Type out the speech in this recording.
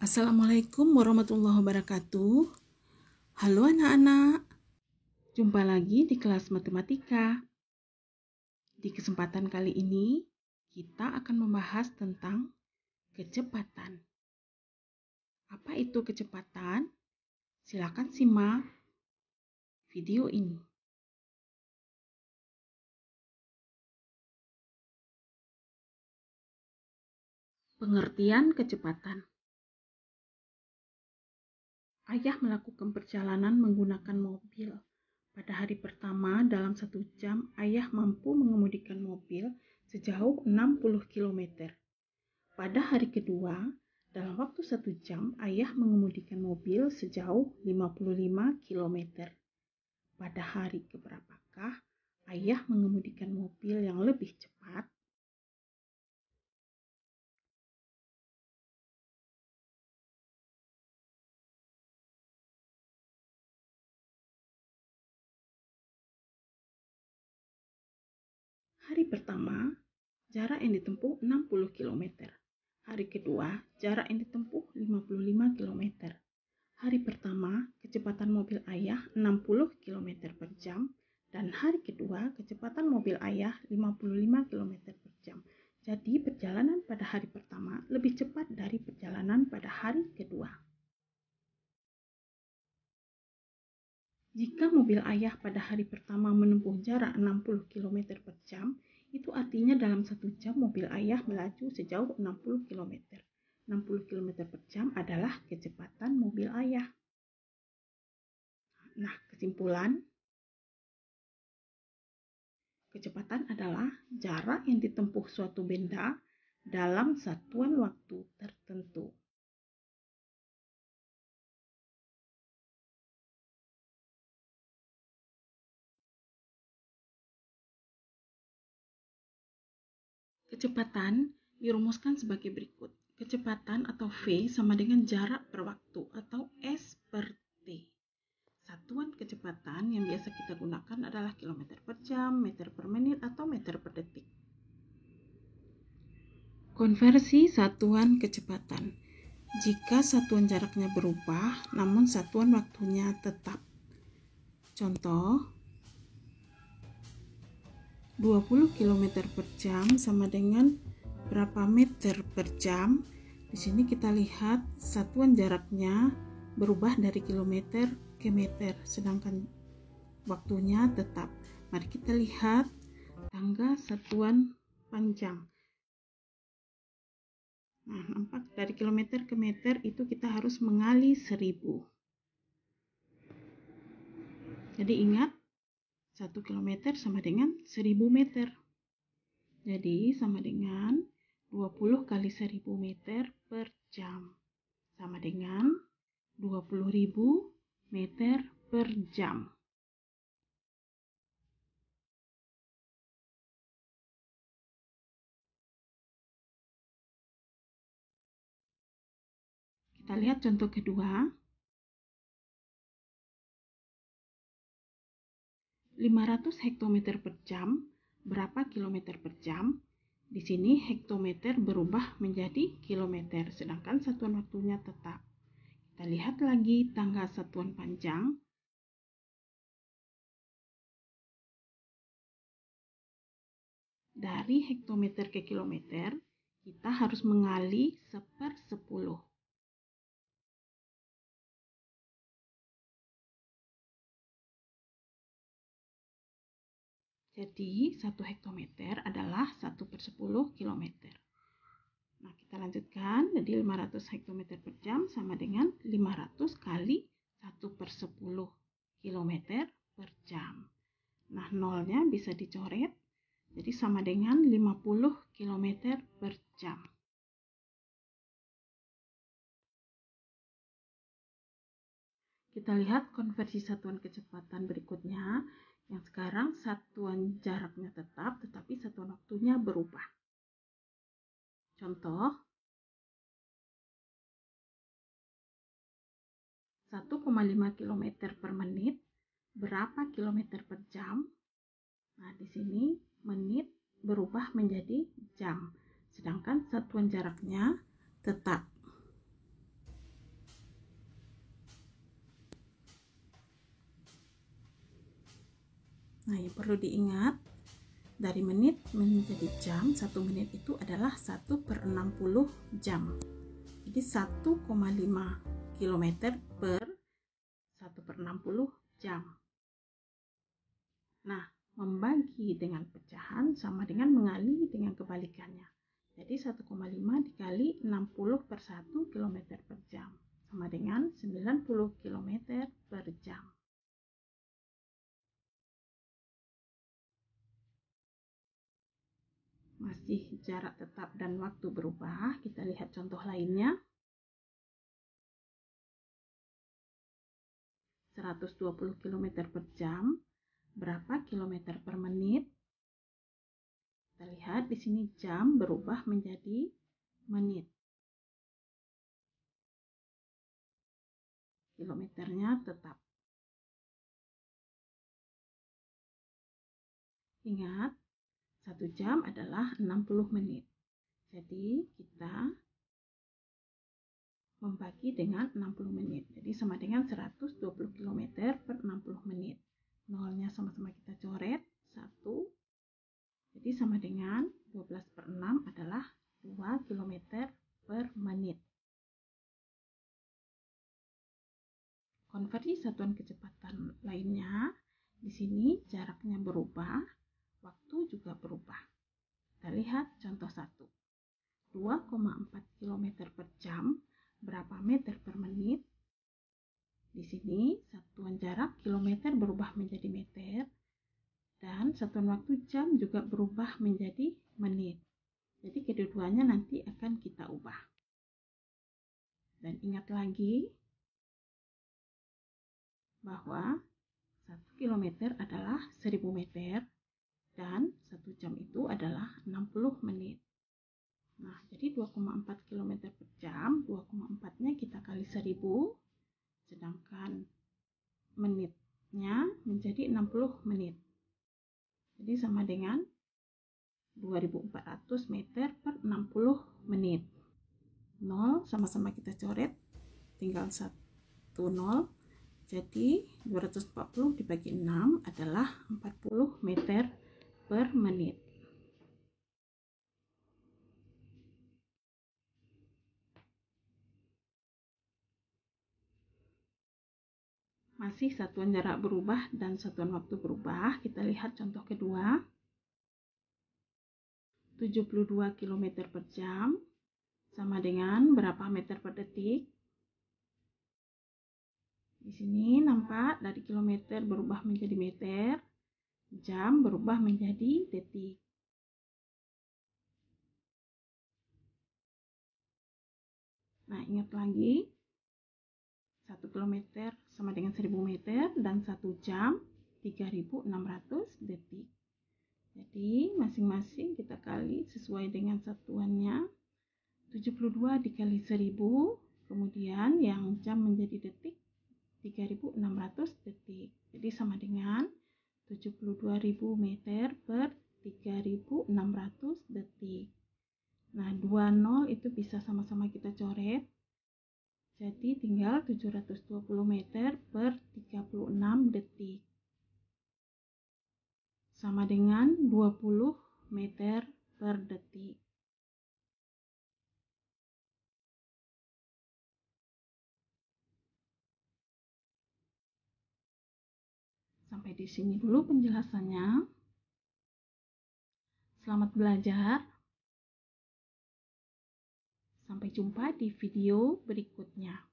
Assalamualaikum warahmatullahi wabarakatuh. Halo anak-anak, jumpa lagi di kelas matematika. Di kesempatan kali ini, kita akan membahas tentang kecepatan. Apa itu kecepatan? Silakan simak video ini. Pengertian kecepatan. Ayah melakukan perjalanan menggunakan mobil. Pada hari pertama, dalam 1 jam, ayah mampu mengemudikan mobil sejauh 60 km. Pada hari kedua, dalam waktu 1 jam, ayah mengemudikan mobil sejauh 55 km. Pada hari keberapakah ayah mengemudikan mobil yang lebih cepat? Hari pertama, jarak yang ditempuh 60 km. Hari kedua, jarak yang ditempuh 55 km. Hari pertama, kecepatan mobil ayah 60 km per jam, dan hari kedua, kecepatan mobil ayah 55 km per jam. Jadi, perjalanan pada hari pertama lebih cepat dari perjalanan pada hari kedua. Jika mobil ayah pada hari pertama menempuh jarak 60 km per jam, itu artinya dalam 1 jam mobil ayah melaju sejauh 60 km. 60 km per jam adalah kecepatan mobil ayah. Nah, kesimpulan, kecepatan adalah jarak yang ditempuh suatu benda dalam satuan waktu tertentu. Kecepatan dirumuskan sebagai berikut. Kecepatan atau V sama dengan jarak per waktu atau S per T. Satuan kecepatan yang biasa kita gunakan adalah kilometer per jam, meter per menit, atau meter per detik. Konversi satuan kecepatan. Jika satuan jaraknya berubah, namun satuan waktunya tetap. Contoh, 20 km per jam sama dengan berapa meter per jam. Di sini kita lihat satuan jaraknya berubah dari kilometer ke meter, sedangkan waktunya tetap. Mari kita lihat tangga satuan panjang. Nah, nampak dari kilometer ke meter itu kita harus mengali 1000. Jadi ingat, 1 km sama dengan 1000 meter. Jadi sama dengan 20 kali 1000 meter per jam. Sama dengan 20.000 meter per jam. Kita lihat contoh kedua. 500 hektometer per jam, berapa kilometer per jam? Di sini hektometer berubah menjadi kilometer, sedangkan satuan waktunya tetap. Kita lihat lagi tangga satuan panjang. Dari hektometer ke kilometer, kita harus mengali 1/10. Jadi, 1 hektometer adalah 1/10 kilometer. Nah, kita lanjutkan. Jadi, 500 hektometer per jam sama dengan 500 kali 1/10 kilometer per jam. Nah, nolnya bisa dicoret. Jadi, sama dengan 50 kilometer per jam. Kita lihat konversi satuan kecepatan berikutnya. Yang sekarang satuan jaraknya tetap, tetapi satuan waktunya berubah. Contoh, 1,5 km per menit, berapa kilometer per jam? Nah, di sini menit berubah menjadi jam, sedangkan satuan jaraknya tetap. Nah, yang perlu diingat, dari menit menjadi jam, 1 menit itu adalah 1/60 jam. Jadi 1,5 km per 1/60 jam. Nah, membagi dengan pecahan sama dengan mengali dengan kebalikannya. Jadi 1,5 dikali 60 per 1 km per jam sama dengan 90 km per jam. Masih jarak tetap dan waktu berubah. Kita lihat contoh lainnya. 120 km per jam. Berapa kilometer per menit? Kita lihat di sini jam berubah menjadi menit. Kilometernya tetap. Ingat, 1 jam adalah 60 menit. Jadi kita membagi dengan 60 menit. Jadi sama dengan 120 km per 60 menit. Nolnya sama-sama kita coret, 1. Jadi sama dengan 12/6 adalah 2 km per menit. Konversi satuan kecepatan lainnya, di sini jaraknya berubah, waktu juga berubah. Kita lihat contoh 1. 2,4 km per jam, berapa meter per menit? Di sini satuan jarak kilometer berubah menjadi meter, dan satuan waktu jam juga berubah menjadi menit. Jadi kedua-duanya nanti akan kita ubah. Dan ingat lagi bahwa 1 km adalah 1000 meter dan 1 jam itu adalah 60 menit. Nah, jadi 2,4 km per jam, 2,4-nya kita kali 1000, sedangkan menitnya menjadi 60 menit. Jadi sama dengan 2400 meter per 60 menit. 0 sama-sama kita coret, tinggal 1 0. Jadi 240 dibagi 6 adalah 40 meter per menit. Masih satuan jarak berubah dan satuan waktu berubah. Kita lihat contoh kedua. 72 km per jam sama dengan berapa meter per detik? Di sini nampak dari kilometer berubah menjadi meter, jam berubah menjadi detik. Nah, ingat lagi, 1 km sama dengan 1000 meter dan 1 jam 3600 detik. Jadi masing-masing kita kali sesuai dengan satuannya. 72 dikali 1000, kemudian yang jam menjadi detik 3600 detik. Jadi sama dengan 72.000 meter per 3600 detik. Nah, 20 itu bisa sama-sama kita coret. Jadi tinggal 720 meter per 36 detik. Sama dengan 20 meter per detik. Sampai di sini dulu penjelasannya. Selamat belajar. Sampai jumpa di video berikutnya.